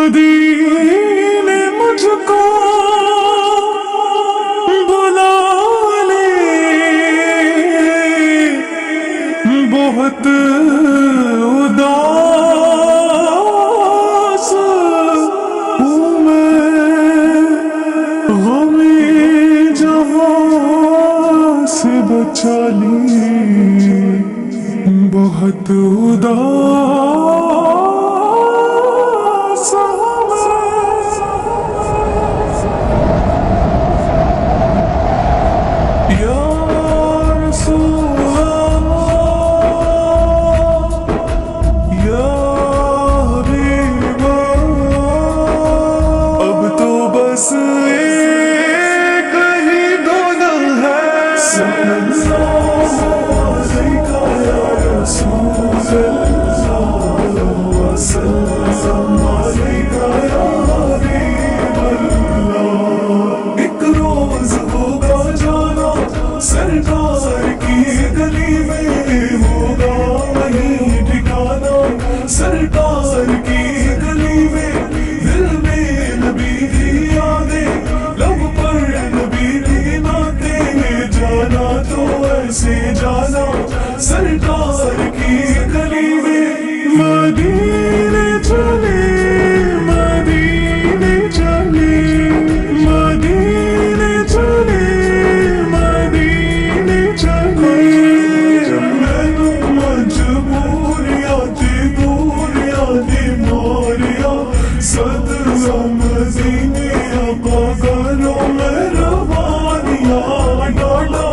مدینے مجھ کو بلا لے، بہت اداس ہوں میں، غم جہاں سے بچا لی، بہت اداس ہوں میں۔ یا رسول اللہ، یا حبیب اللہ، اب تو بس ایک ہی دھونا ہے، صلی اللہ علیہ یا رسول اللہ، وسلم علیک یا حبیب اللہ۔ ایک روز ہوگا جانا سرکار کی گلی میں، ہوگا وہیں ٹھکانا سرکار کی گلی میں، دل میں نبی کی یادیں، لب پر نبی کی باتیں، جانا تو ایسے جانا سرکار کی گلی میں۔ مدینے چلے، مدینے چلے، مدینے چلے، مدینے چلے، میں تو مجبوریاں تھی دوریاں تھی موریاں، صدقہ مدینے آقا کرو مہربانیاں، ڈالا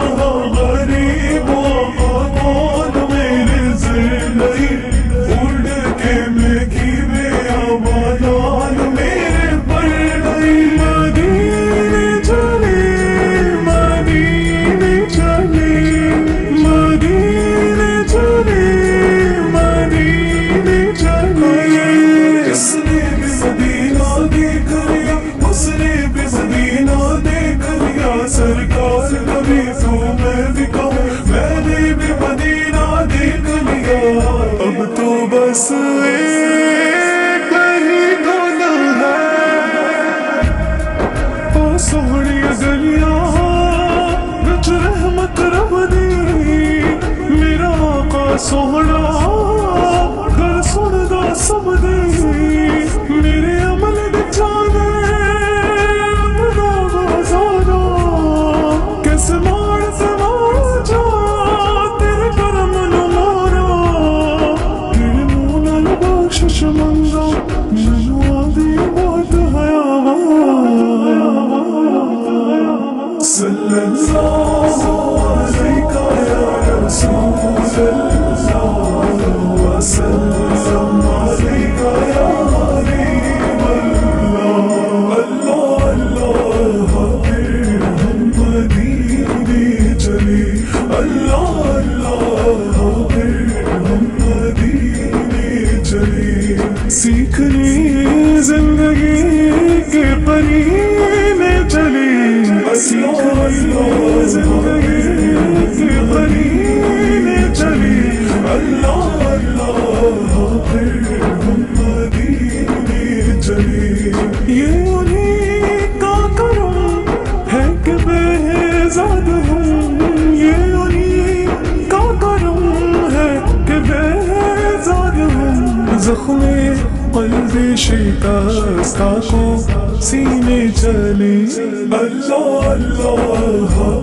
غریب آقا کون میرے زیر نہیں، اڑ کے میں کیوے آبادان میرے پر نہیں۔ مدینے چلے، مدینے چلے، مدینے چلے، مدینے چلے، اس نے بھی مدینہ دیکھ لیا، اس نے بھی مدینہ دیکھ لیا، سرکار کبھی تو میں بھی کہوں، میں نے بھی مدینہ دیکھ لیا، اب تو بس ایک ہی دھونا ہے۔ او سوہنی گلیاں وچ رحمت رب دی، میرا آقا سوہنا گھر سندا سب دی، میرے عمل دی جانے اپنا بازانا، کیسے مار سے مار جا تیرے کرم نو مارا، تیرے منہ نال بخشش منگا، مینوں آدھی بہت حیا، صلی اللہ علیہ یا رسول اللہ، وسلم علیک یا حبیب اللہ۔ اللہ اللہ پھر ہم مدینے چلے، اللہ اللہ پھر ہم مدینے چلے، سیکھنے زندگی کے قرینے چلے، سیکھنے زندگی کے قرینے چلے، اللہ اللہ پھر ہم مدینے چلے۔ یہ انہیں کا کرم ہے کہ بہزاد ہوں، یہ انہیں کا کرم ہے کہ بہزاد ہوں، زخم قلب شکستہ کو سینے چلے، اللہ اللہ